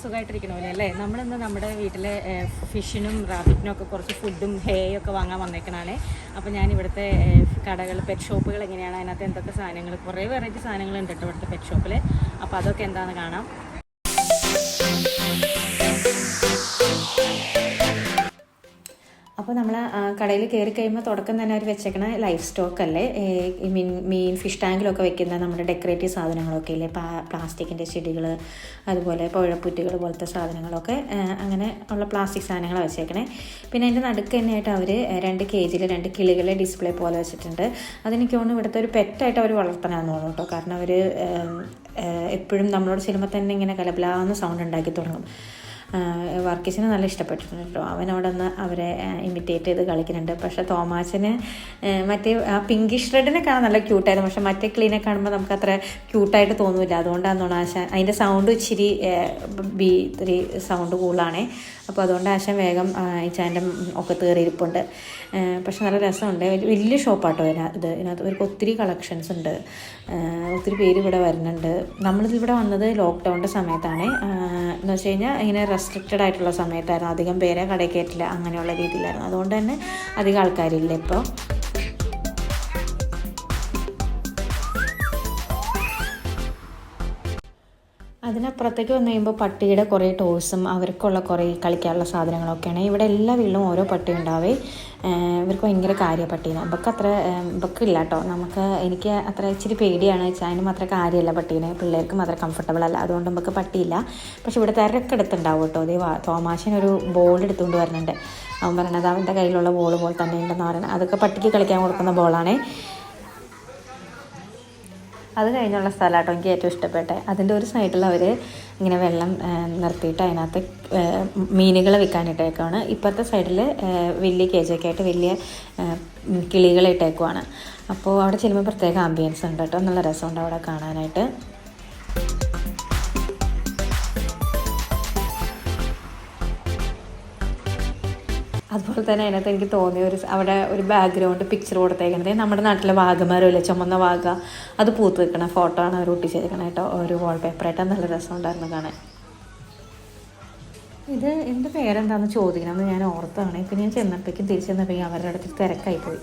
സുഖമായിട്ടിരിക്കണമല്ലോ അല്ലേ. നമ്മളിന്ന് നമ്മുടെ വീട്ടിലെ ഫിഷിനും റാബിറ്റിനും ഒക്കെ കുറച്ച് ഫുഡും ഹേയൊക്കെ വാങ്ങാൻ വന്നേക്കണാണ്. അപ്പോൾ ഞാൻ ഇവിടുത്തെ കടകൾ, പെറ്റ് ഷോപ്പുകൾ എങ്ങനെയാണ്, അതിനകത്ത് എന്തൊക്കെ സാധനങ്ങൾ, കുറേ വെറൈറ്റി സാധനങ്ങളുണ്ട് കേട്ടോ ഇവിടുത്തെ പെറ്റ് ഷോപ്പിൽ. അപ്പോൾ അതൊക്കെ എന്താണെന്ന് കാണാം. അപ്പോൾ നമ്മൾ കടയിൽ കയറി കഴിയുമ്പോൾ തുടക്കം തന്നെ അവർ വെച്ചേക്കണ ലൈഫ് സ്റ്റോക്ക് അല്ലേ, ഈ മീൻ ഫിഷ് ടാങ്കിലൊക്കെ വെക്കുന്ന നമ്മുടെ ഡെക്കറേറ്റീവ് സാധനങ്ങളൊക്കെ ഇല്ലേ, പ്ലാസ്റ്റിക്കിൻ്റെ ചെടികൾ, അതുപോലെ പുഴപ്പുറ്റുകൾ പോലത്തെ സാധനങ്ങളൊക്കെ, അങ്ങനെ ഉള്ള പ്ലാസ്റ്റിക് സാധനങ്ങൾ വെച്ചേക്കണേ. പിന്നെ അതിൻ്റെ നടുക്ക് തന്നെയായിട്ട് അവർ 2 കേജിൽ 2 കിളികളെ ഡിസ്പ്ലേ പോലെ വെച്ചിട്ടുണ്ട്. അതെനിക്ക് തോന്നുന്നു ഇവിടുത്തെ ഒരു പെറ്റായിട്ട് അവർ വളർത്തണമെന്ന് തോന്നുന്നു കേട്ടോ. കാരണം അവർ എപ്പോഴും നമ്മളോട് ചെല്ലുമ്പോൾ തന്നെ ഇങ്ങനെ കലബലാന്ന് സൗണ്ട് ഉണ്ടാക്കി തുടങ്ങും. വർക്കീസിന് നല്ല ഇഷ്ടപ്പെട്ടിട്ടുണ്ട് കേട്ടോ. അവനവിടെ നിന്ന് അവരെ ഇമിറ്റേറ്റ് ചെയ്ത് കളിക്കുന്നുണ്ട്. പക്ഷേ തോമാച്ചന് മറ്റേ പിങ്കിഷ് റെഡിനെ കാണാൻ നല്ല ക്യൂട്ടായിരുന്നു, പക്ഷേ മറ്റേ ക്ലീനെ കാണുമ്പോൾ നമുക്ക് അത്ര ക്യൂട്ടായിട്ട് തോന്നില്ല. അതുകൊണ്ടാണെന്നാണ് ആശാൻ അതിൻ്റെ സൗണ്ട് ഇച്ചിരി ഇത്തിരി സൗണ്ട് കൂടുതലാണേ. അപ്പോൾ അതുകൊണ്ട് ആശാൻ വേഗം ഇച്ചാൻ്റെ ഒക്കെ കയറിയിരിപ്പുണ്ട്. പക്ഷെ നല്ല രസമുണ്ട്. വലിയ ഷോപ്പാട്ടോ ഇതിനകത്ത് ഇവർക്ക് ഒത്തിരി കളക്ഷൻസ് ഉണ്ട്. ഒത്തിരി പേര് ഇവിടെ വരുന്നുണ്ട്. നമ്മളിതിവിടെ വന്നത് ലോക്ക്ഡൗണിൻ്റെ സമയത്താണ്. എന്ന് വെച്ച് കഴിഞ്ഞാൽ ഇങ്ങനെ റെസ്ട്രിക്റ്റഡ് ആയിട്ടുള്ള സമയത്തായിരുന്നു. അധികം പേരെ കടയിൽ കയറ്റില്ല, അങ്ങനെയുള്ള രീതിയിലായിരുന്നു. അതുകൊണ്ട് തന്നെ അധികം ആൾക്കാരില്ല ഇപ്പോൾ. അതിനപ്പുറത്തേക്ക് വന്നു കഴിയുമ്പോൾ പട്ടിയുടെ കുറേ ടോയ്സും അവർക്കുള്ള കുറേ കളിക്കാനുള്ള സാധനങ്ങളൊക്കെയാണ്. ഇവിടെ എല്ലാ വീട്ടിലും ഓരോ പട്ടി ഉണ്ടാവേ. ഇവർക്ക് ഭയങ്കര കാര്യമാണ് പട്ടീനെ. ഇവക്കില്ല കേട്ടോ. എനിക്ക് അത്ര ഇച്ചിരി പേടിയാണ് വെച്ചാൽ അതിനും അത്ര കാര്യമല്ല പട്ടീനെ. പിള്ളേർക്കും അത്ര കംഫർട്ടബിൾ അല്ല, അതുകൊണ്ട് നമുക്ക് പട്ടിയില്ല. പക്ഷെ ഇവിടെ തിരക്കെടുത്തുണ്ടാവും കേട്ടോ. അതേ തോമാശനൊരു ബോൾ എടുത്തുകൊണ്ട് വരുന്നുണ്ട്. അവൻ പറയണത് അവൻ്റെ കയ്യിലുള്ള ബോൾ പോലെ തന്നെ ഉണ്ടെന്ന് പറയുന്നത്. അതൊക്കെ പട്ടിക്ക് കളിക്കാൻ കൊടുക്കുന്ന ബോളാണേ. അത് കഴിഞ്ഞുള്ള സ്ഥലമാട്ടോ എനിക്ക് ഏറ്റവും ഇഷ്ടപ്പെട്ടത്. അതിൻ്റെ ഒരു സൈഡിൽ അവർ ഇങ്ങനെ വെള്ളം നിർത്തിയിട്ട് അതിനകത്ത് മീനുകളെ വിൽക്കാനിട്ടേക്കാണ്. ഇപ്പോഴത്തെ സൈഡിൽ വലിയ കേജൊക്കെ ആയിട്ട് വലിയ കിളികളെ ഇട്ടേക്കുവാണ്. അപ്പോൾ അവിടെ ചെല്ലുമ്പോൾ പ്രത്യേക ആംബിയൻസ് ഉണ്ട് കേട്ടോ. നല്ല രസമുണ്ട് അവിടെ കാണാനായിട്ട്. അതുപോലെ തന്നെ അതിനകത്ത് എനിക്ക് തോന്നിയ അവിടെ ഒരു ബാക്ക്ഗ്രൗണ്ട് പിക്ചർ കൊടുത്തേക്കുന്നത് നമ്മുടെ നാട്ടിലെ വാഗമരമില്ലേ, ചുമന്ന വാഗ, അത് പൂത്ത് വെക്കണ ഫോട്ടോ ആണ് അവർ ഒട്ടിച്ചേക്കണം കേട്ടോ. ഒരു വാൾപേപ്പറായിട്ട് നല്ല രസമുണ്ടായിരുന്നു കാണാൻ. ഇത് എൻ്റെ പേരെന്താണെന്ന് ചോദിക്കണമെന്ന് ഞാൻ ഓർത്താണ്. ഇപ്പം ഞാൻ ചെന്നപ്പോഴേക്കും തിരിച്ചു ചെന്നപ്പോഴേക്കും അവരുടെ അടുത്ത് തിരക്കായിപ്പോയി.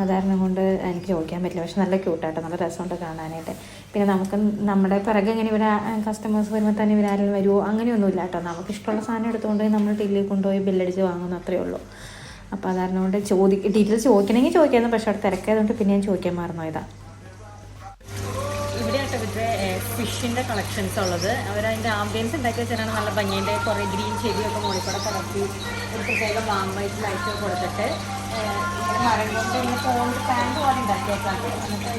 അതാരണം കൊണ്ട് എനിക്ക് ചോദിക്കാൻ പറ്റില്ല. പക്ഷെ നല്ല ക്യൂട്ടായിട്ട് നല്ല രസമുണ്ട് കാണാനായിട്ട്. പിന്നെ നമുക്ക് നമ്മുടെ പിറകെ ഇങ്ങനെ ഇവിടെ കസ്റ്റമേഴ്സ് വരുമ്പോൾ തന്നെ ഇവരാരും വരുമോ അങ്ങനെയൊന്നുമില്ല കേട്ടോ. നമുക്ക് ഇഷ്ടമുള്ള സാധനം എടുത്തുകൊണ്ട് നമ്മൾ ടില്ലിൽ കൊണ്ടുപോയി ബില്ലടിച്ച് വാങ്ങുന്നു, അത്രയേ ഉള്ളൂ. അപ്പോൾ അതാരണം കൊണ്ട് ഡീറ്റെയിൽസ് ചോദിക്കണമെങ്കിൽ ചോദിക്കായിരുന്നു. പക്ഷെ അവിടെ തിരക്കായതുകൊണ്ട് പിന്നെ ഞാൻ ചോദിക്കാൻ മറന്നു ഇതാ. ഇവിടെയായിട്ട് ഇവിടുത്തെ ഫിഷിൻ്റെ കളക്ഷൻസ് ഉള്ളത്. അവരതിൻ്റെ ആംബിയൻസ് ഉണ്ടാക്കി വെച്ചാലാണ് നല്ല ഭംഗിൻ്റെ കുറേ ഗ്രീൻ ചെടിയൊക്കെ മുകളിൽ കൂടെ കടത്തി ഒരു പ്രത്യേക വാമ്പൈറ്റ് ലൈറ്റ് കൊടുത്തിട്ട് ഇങ്ങനെ മരം കൊണ്ട് ഇങ്ങനെ ഫോണ്ട് പാൻറ്റ് പോലെ ഉണ്ടാക്കിയേക്കാണ്. എന്നിട്ട്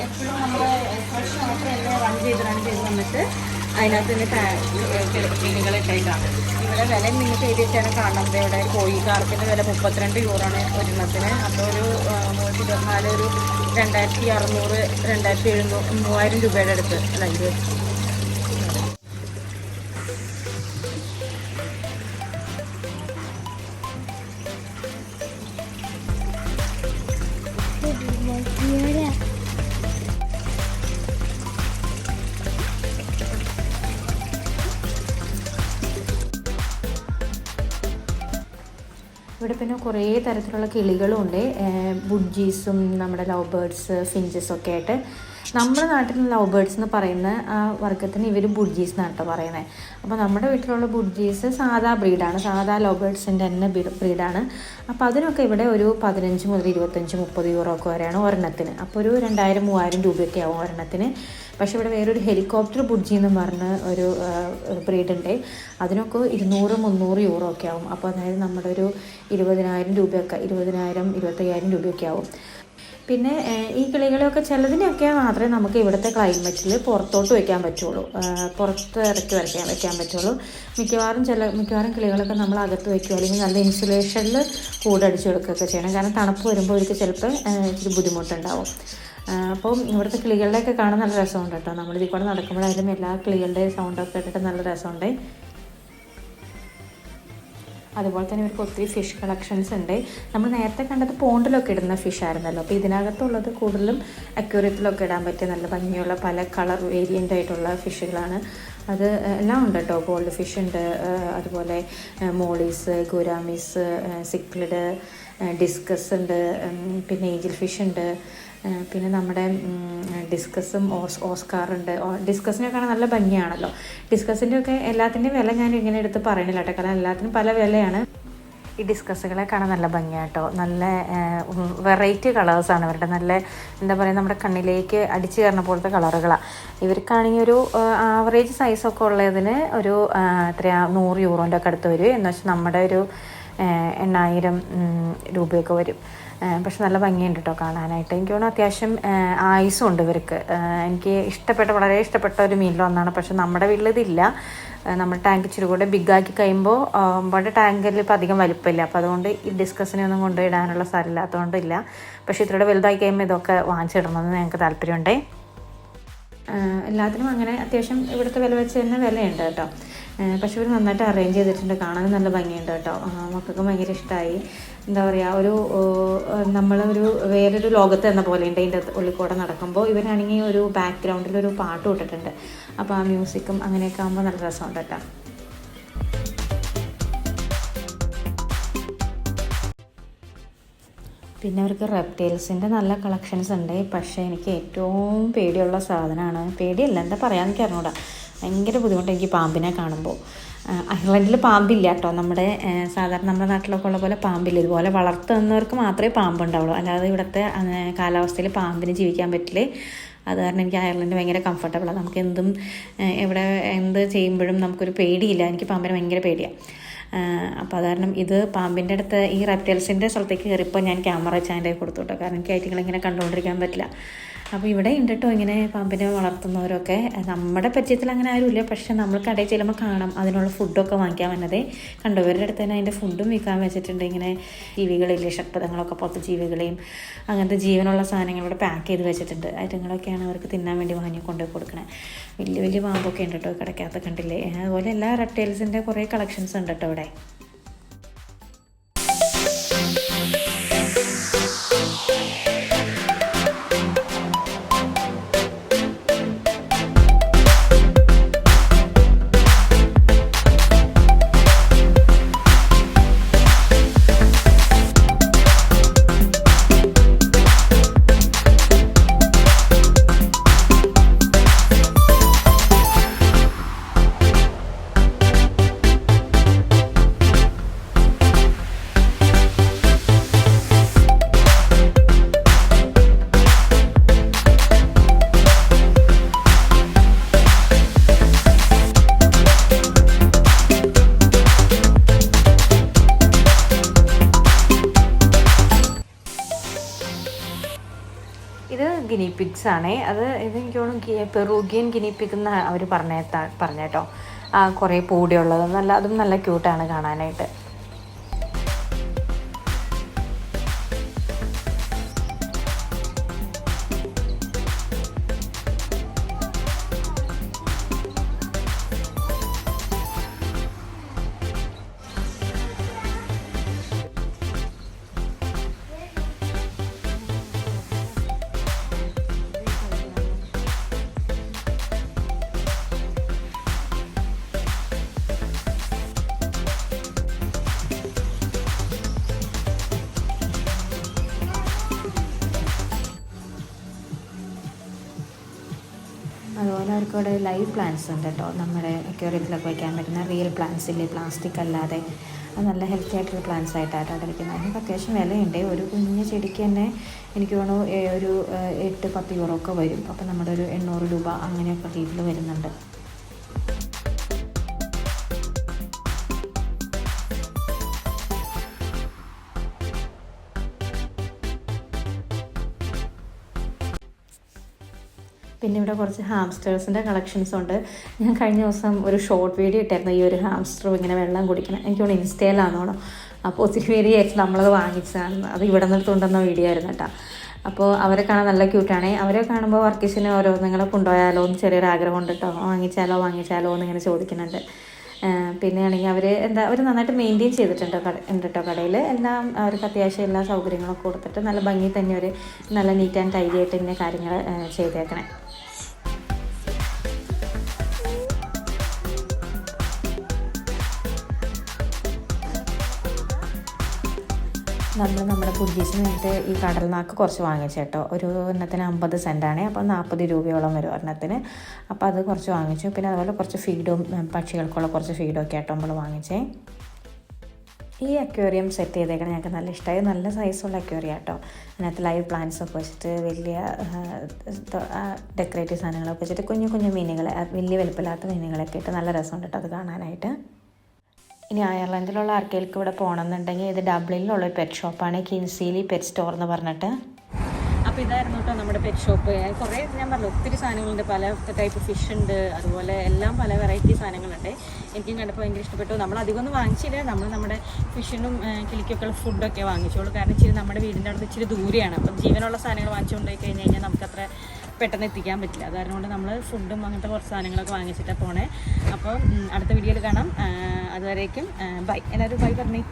എപ്പോഴും നമ്മൾ ഫ്രഷ് മാത്രമല്ലേ റൺ ചെയ്ത് വന്നിട്ട് അതിനകത്ത് തന്നെ മീനുകളിട്ടേക്കാണ്. ഇവിടെ വില നിങ്ങൾക്ക് എഴുതി വെച്ചാണ് കാണുന്നത്. ഇവിടെ കോഴിക്കാർക്കിൻ്റെ വില 32 യൂറോയാണ് ഒരെണ്ണത്തിന്. അപ്പോൾ ഒരു 124 ഒരു 2600 2700 3000 രൂപയുടെ അടുത്ത് അല്ല ഇത്. ഇവിടെ പിന്നെ കുറേ തരത്തിലുള്ള കിളികളും ഉണ്ട്. ബുഡ്ജീസും നമ്മുടെ ലവ് ബേർഡ്സ്, ഫിഞ്ചസൊക്കെ ആയിട്ട്. നമ്മുടെ നാട്ടിൽ ലവ് ബേർഡ്സ് എന്ന് പറയുന്ന ആ വർഗത്തിന് ഇവർ ബുഡ്ജീസ് എന്നാണ് കേട്ടോ പറയുന്നത്. അപ്പോൾ നമ്മുടെ വീട്ടിലുള്ള ബുഡ്ജീസ് സാധാ ബ്രീഡാണ്, സാധാ ലവ് ബേർഡ്സിൻ്റെ തന്നെ ബ്രീഡാണ്. അപ്പോൾ അതിനൊക്കെ ഇവിടെ ഒരു 15 മുതൽ 25-30 യൂറോ ഒക്കെ വരെയാണ് ഒരെണ്ണത്തിന്. അപ്പോൾ ഒരു 2000-3000 രൂപയൊക്കെ ആവും ഒരെണ്ണത്തിന്. പക്ഷേ ഇവിടെ വേറൊരു ഹെലികോപ്റ്റർ ബുഡ്ജി എന്ന് പറഞ്ഞ ഒരു ബ്രീഡുണ്ട്. അതിനൊക്കെ 200-300 യൂറോ ഒക്കെ ആവും. അപ്പോൾ അതായത് നമ്മുടെ ഒരു 20,000 രൂപയൊക്കെ 20,000-25,000 രൂപയൊക്കെ ആവും. പിന്നെ ഈ കിളികളെയൊക്കെ ചിലതിനെയൊക്കെ മാത്രമേ നമുക്ക് ഇവിടുത്തെ ക്ലൈമറ്റിൽ പുറത്തോട്ട് വയ്ക്കാൻ പറ്റുള്ളൂ, പുറത്ത് ഇറക്കി വയ്ക്കാൻ പറ്റുള്ളൂ. മിക്കവാറും കിളികളൊക്കെ നമ്മൾ അകത്ത് വയ്ക്കുക, അല്ലെങ്കിൽ നല്ല ഇൻസുലേഷനിൽ കൂടടിച്ച് കൊടുക്കുകയൊക്കെ ചെയ്യണം. കാരണം തണുപ്പ് വരുമ്പോൾ അവർക്ക് ചിലപ്പോൾ ഇച്ചിരി ബുദ്ധിമുട്ടുണ്ടാവും. അപ്പോൾ ഇവിടുത്തെ കിളികളുടെയൊക്കെ കാണാൻ നല്ല രസമുണ്ട് കേട്ടോ. നമ്മളിതിൽ കൂടെ നടക്കുമ്പോഴായാലും എല്ലാ കിളികളുടെ സൗണ്ടൊക്കെ ഇട്ടിട്ട് നല്ല രസമുണ്ട്. അതുപോലെ തന്നെ ഇവർക്ക് ഒത്തിരി ഫിഷ് കളക്ഷൻസ് ഉണ്ട്. നമ്മൾ നേരത്തെ കണ്ടത് പോണ്ടിലൊക്കെ ഇടുന്ന ഫിഷ് ആയിരുന്നല്ലോ. അപ്പോൾ ഇതിനകത്തുള്ളത് കൂടുതലും അക്വേറിയത്തിലൊക്കെ ഇടാൻ പറ്റിയ നല്ല ഭംഗിയുള്ള പല കളർ വേരിയൻ്റ് ആയിട്ടുള്ള ഫിഷുകളാണ്. അത് എല്ലാം ഉണ്ട് കേട്ടോ. ഗോൾഡ് ഫിഷ് ഉണ്ട്, അതുപോലെ മോളീസ്, ഗുരാമീസ്, സിക്ലിഡ്, ഡിസ്കസ് ഉണ്ട്, പിന്നെ ഏഞ്ചൽ ഫിഷ് ഉണ്ട്, പിന്നെ നമ്മുടെ ഡിസ്കസും ഓസ്കാറുണ്ട്. ഡിസ്കസിനൊക്കെ നല്ല ഭംഗിയാണല്ലോ. ഡിസ്കസിൻ്റെ ഒക്കെ എല്ലാത്തിൻ്റെയും വില ഞാൻ ഇങ്ങനെ എടുത്ത് പറയണില്ല കേട്ടോ, കാരണം എല്ലാത്തിനും പല വിലയാണ്. ഈ ഡിസ്കസുകളെ കാണാൻ നല്ല ഭംഗിയാട്ടോ. നല്ല വെറൈറ്റി കളേഴ്സാണ് ഇവരുടെ. നല്ല എന്താ പറയുക, നമ്മുടെ കണ്ണിലേക്ക് അടിച്ചു കയറുന്ന പോലത്തെ കളറുകളാണ്. ഇവർക്കാണെങ്കിൽ ഒരു ആവറേജ് സൈസൊക്കെ ഉള്ളതിന് ഒരു എത്രയാ 100 യൂറോൻ്റെ ഒക്കെ അടുത്ത് വരും. എന്ന് വെച്ചാൽ നമ്മുടെ ഒരു 8,000 രൂപയൊക്കെ വരും. പക്ഷെ നല്ല ഭംഗിയുണ്ട് കേട്ടോ കാണാനായിട്ട്. എനിക്ക് തോന്നുന്നു അത്യാവശ്യം ആയുസും ഉണ്ട് ഇവർക്ക്. എനിക്ക് വളരെ ഇഷ്ടപ്പെട്ട ഒരു മീനിലൊന്നാണ്. പക്ഷെ നമ്മുടെ വീട്ടിലിതില്ല. നമ്മുടെ ടാങ്ക് ഇച്ചിരി കൂടെ ബിഗാക്കി കഴിയുമ്പോൾ നമ്മുടെ ടാങ്കിൽ ഇപ്പോൾ അധികം വലിപ്പമില്ല. അപ്പോൾ അതുകൊണ്ട് ഈ ഡിസ്കസിനെ ഒന്നും കൊണ്ടുപോയിടാനുള്ള സ്ഥലമില്ലാത്തതുകൊണ്ടില്ല. പക്ഷേ ഇത്രയുടെ വലുതായി കഴിയുമ്പോൾ ഇതൊക്കെ വാങ്ങിച്ചിടണമെന്ന് ഞങ്ങൾക്ക് താല്പര്യമുണ്ടേ. എല്ലാത്തിനും അങ്ങനെ അത്യാവശ്യം ഇവിടുത്തെ വില വെച്ച് തന്നെ വിലയുണ്ട് കേട്ടോ. പക്ഷെ ഇവർ നന്നായിട്ട് അറേഞ്ച് ചെയ്തിട്ടുണ്ട്. കാണാൻ നല്ല ഭംഗിയുണ്ട് കേട്ടോ. മക്കൾക്കും ഭയങ്കര ഇഷ്ടമായി. എന്താ പറയുക, നമ്മളൊരു വേറൊരു ലോകത്ത് എന്ന പോലെ ഉണ്ട് ഇതിൻ്റെ ഉള്ളിൽ കൂടെ നടക്കുമ്പോൾ. ഇവരാണെങ്കിൽ ഒരു ബാക്ക്ഗ്രൗണ്ടിൽ ഒരു പാട്ട് ഇട്ടിട്ടുണ്ട്. അപ്പോൾ ആ മ്യൂസിക്കും അങ്ങനെയൊക്കെ ആകുമ്പോൾ നല്ല രസമുണ്ട് കേട്ടോ. പിന്നെ അവർക്ക് റെപ്റ്റൈൽസിൻ്റെ നല്ല കളക്ഷൻസ് ഉണ്ട്. പക്ഷേ എനിക്ക് ഏറ്റവും പേടിയുള്ള സാധനമാണ്, പേടിയല്ല എന്താ പറയാമെന്ന് എനിക്ക് അറിഞ്ഞൂടാ, ഭയങ്കര ബുദ്ധിമുട്ട് എനിക്ക് പാമ്പിനെ കാണുമ്പോൾ. അയർലൻഡിൽ പാമ്പില്ല കേട്ടോ. സാധാരണ നമ്മുടെ നാട്ടിലൊക്കെ ഉള്ള പോലെ പാമ്പില്ല. ഇതുപോലെ വളർത്തുന്നവർക്ക് മാത്രമേ പാമ്പുണ്ടാവുള്ളൂ. അല്ലാതെ ഇവിടുത്തെ കാലാവസ്ഥയിൽ പാമ്പിന് ജീവിക്കാൻ പറ്റില്ല. അത് കാരണം എനിക്ക് അയർലൻഡ് ഭയങ്കര കംഫർട്ടബിളാണ്. നമുക്ക് എന്ത് ചെയ്യുമ്പോഴും നമുക്കൊരു പേടിയില്ല. എനിക്ക് പാമ്പിനെ ഭയങ്കര പേടിയാണ്. അപ്പോൾ അത് കാരണം പാമ്പിൻ്റെ അടുത്ത് ഈ റെപ്റ്റൈൽസിൻ്റെ സ്ഥലത്തേക്ക് കയറിയപ്പോൾ ഞാൻ ക്യാമറ വെച്ച് അതിൻ്റെ കൊടുത്തു കേട്ടോ. കാരണം എനിക്ക് ഐറ്റങ്ങളിങ്ങനെ കണ്ടുകൊണ്ടിരിക്കാൻ പറ്റില്ല. അപ്പോൾ ഇവിടെ ഉണ്ട് കേട്ടോ ഇങ്ങനെ പാമ്പിനെ വളർത്തുന്നവരൊക്കെ. നമ്മുടെ പരിചയത്തിൽ അങ്ങനെ ആരുമില്ല. പക്ഷെ നമ്മൾ കടയിൽ ചെല്ലുമ്പോൾ കാണാം അതിനുള്ള ഫുഡൊക്കെ വാങ്ങിക്കാൻ വന്നതേ. കണ്ടവരുടെ അടുത്ത് തന്നെ അതിൻ്റെ ഫുഡും വിൽക്കാൻ വെച്ചിട്ടുണ്ട്. ഇങ്ങനെ ജീവികളില്ലേ, ഷഡ്പദങ്ങളൊക്കെ പോലത്തെ ജീവികളെയും അങ്ങനത്തെ ജീവനുള്ള സാധനങ്ങളിവിടെ പാക്ക് ചെയ്ത് വെച്ചിട്ടുണ്ട്. ഐറ്റങ്ങളൊക്കെയാണ് അവർക്ക് തിന്നാൻ വേണ്ടി വാങ്ങി കൊണ്ടുപോയി കൊടുക്കണേ. വലിയ വലിയ പാമ്പൊക്കെ ഉണ്ട് കേട്ടോ കിടക്കാത്ത, കണ്ടില്ലേ. അതുപോലെ എല്ലാ റെപ്റ്റൈൽസിൻ്റെ കുറേ കളക്ഷൻസ് ഉണ്ട് കേട്ടോ ഇവിടെ. ഇത് ഗിനി പിഗ്സ് ആണേ. എനിക്ക് തോന്നുന്നു പെറൂഗിയൻ ഗിനി പിഗ് എന്ന് അവർ പറഞ്ഞേട്ടോ. കുറേ പൂടിയുള്ളത്, അതും നല്ല ക്യൂട്ടാണ് കാണാനായിട്ട്. അതുപോലെ അവർക്കവിടെ ലൈവ് പ്ലാന്റ്സ് ഉണ്ട് കേട്ടോ. നമ്മുടെ അക്വേറിയത്തിലൊക്കെ വയ്ക്കാൻ പറ്റുന്ന റിയൽ പ്ലാന്റ്സ് ഇല്ലേ, പ്ലാസ്റ്റിക് അല്ലാതെ. അത് നല്ല ഹെൽത്തി ആയിട്ടുള്ള പ്ലാന്റ്സ് ആയിട്ടാണ് അവിടെ ഇരിക്കുന്നത്. അതിനൊക്കെ അത്യാവശ്യം വിലയുണ്ട്. ഒരു കുഞ്ഞ് ചെടിക്ക് തന്നെ എനിക്ക് തോന്നുന്നു ഒരു 8-10 യൂറോ ഒക്കെ വരും. അപ്പോൾ നമ്മുടെ ഒരു 800 രൂപ അങ്ങനെയൊക്കെ രീതിയിൽ വരുന്നുണ്ട്. പിന്നെ ഇവിടെ കുറച്ച് ഹാംസ്റ്റേഴ്സിൻ്റെ കളക്ഷൻസ് ഉണ്ട്. ഞാൻ കഴിഞ്ഞ ദിവസം ഒരു ഷോർട്ട് വീഡിയോ ഇട്ടായിരുന്നു ഈ ഒരു ഹാംസ്റ്റർ ഇങ്ങനെ വെള്ളം കുടിക്കണം. എനിക്ക് തോന്നുന്നു ഇൻസ്റ്റയിലാണെന്നോ. അപ്പോൾ ഒത്തിരി പേര് വിചാരിച്ചു നമ്മളത് വാങ്ങിച്ചതാണ്. അത് ഇവിടെ നിന്ന് കൊണ്ടുവന്ന വീഡിയോ ആയിരുന്നു കേട്ടോ. അപ്പോൾ അവരെ കാണാൻ നല്ല ക്യൂട്ടാണേ. അവരെ കാണുമ്പോൾ വർക്കീസിന് നിങ്ങളെ കൊണ്ടുപോയാലോ എന്ന് ചെറിയൊരു ആഗ്രഹം ഉണ്ട് കേട്ടോ. വാങ്ങിച്ചാലോ എന്നിങ്ങനെ ചോദിക്കുന്നുണ്ട്. പിന്നെ ആണെങ്കിൽ അവർ നന്നായിട്ട് മെയിൻറ്റെയിൻ ചെയ്തിട്ടുണ്ട് കേട്ടോ കടയിൽ. എല്ലാം അവർക്ക് അത്യാവശ്യം എല്ലാ സൗകര്യങ്ങളൊക്കെ കൊടുത്തിട്ട് നല്ല ഭംഗി തന്നെ ഒരു നല്ല നീറ്റ് ആൻഡ് ടൈഡി ആയിട്ട് തന്നെ കാര്യങ്ങൾ ചെയ്തേക്കണേ. നമ്മുടെ കുഞ്ചീസിന് വേണ്ടിയിട്ട് ഈ കടൽനാക്ക് കുറച്ച് വാങ്ങിച്ചേട്ടോ. ഒരു എണ്ണത്തിന് 50 സെൻറ്റാണ്. അപ്പോൾ 40 രൂപയോളം വരും ഒരെണ്ണത്തിന്. അപ്പോൾ അത് കുറച്ച് വാങ്ങിച്ചു. പിന്നെ അതുപോലെ കുറച്ച് ഫീഡും പക്ഷികൾക്കുള്ള കുറച്ച് ഫീഡും ഒക്കെ ആട്ടോ നമ്മൾ വാങ്ങിച്ചേ. ഈ അക്വേറിയം സെറ്റ് ചെയ്തേക്കണം ഞങ്ങൾക്ക് നല്ല ഇഷ്ടമായി. നല്ല സൈസുള്ള അക്വേറിയം ആട്ടോ. അതിനകത്ത് ലൈവ് പ്ലാന്റ്സ് ഒക്കെ വെച്ചിട്ട് വലിയ ഡെക്കറേറ്റീവ് സാധനങ്ങളൊക്കെ വെച്ചിട്ട് കുഞ്ഞു കുഞ്ഞു മീനുകൾ, വലിയ വലുപ്പമില്ലാത്ത മീനുകളൊക്കെ ഇട്ട് നല്ല രസമുണ്ട് കേട്ടോ അത് കാണാനായിട്ട്. ഇനി അയർലൻഡിലുള്ള ആർക്കെങ്കിലും ഇവിടെ പോകണമെന്നുണ്ടെങ്കിൽ ഇത് ഡബ്ലിനിലുള്ളൊരു പെറ്റ് ഷോപ്പാണ്, കിൻസീലി പെറ്റ് സ്റ്റോർ എന്ന് പറഞ്ഞിട്ട്. അപ്പോൾ ഇതായിരുന്നു കേട്ടോ നമ്മുടെ പെറ്റ് ഷോപ്പ്. കുറേ ഞാൻ പറഞ്ഞു ഒത്തിരി സാധനങ്ങളുണ്ട്, പല ടൈപ്പ് ഫിഷ് ഉണ്ട്, അതുപോലെ എല്ലാം പല വെറൈറ്റി സാധനങ്ങളുണ്ട്. എനിക്കും കണ്ടപ്പോൾ ഭയങ്കര ഇഷ്ടപ്പെട്ടു. നമ്മൾ അധികമൊന്നും വാങ്ങിച്ചില്ല, നമ്മൾ നമ്മുടെ ഫിഷിനും കിളിക്കൊക്കെ ഫുഡൊക്കെ വാങ്ങിച്ചോളൂ. കാരണം ഇച്ചിരി നമ്മുടെ വീടിൻ്റെ അടുത്ത് ഇച്ചിരി ദൂരെയാണ്. അപ്പം ജീവനുള്ള സാധനങ്ങൾ വാങ്ങിച്ചുകൊണ്ട് പോയി കഴിഞ്ഞ് കഴിഞ്ഞാൽ നമുക്കത്ര പെട്ടെന്ന് എത്തിക്കാൻ പറ്റില്ല. അതുകൊണ്ട് നമ്മൾ ഫുഡും അങ്ങനത്തെ കുറച്ച് സാധനങ്ങളൊക്കെ വാങ്ങിച്ചിട്ടാണ് പോണേ. അപ്പോൾ അടുത്ത വീഡിയോയിൽ കാണാം. അതുവരേക്കും ബൈ. എല്ലാവരും ബൈ പറഞ്ഞേ.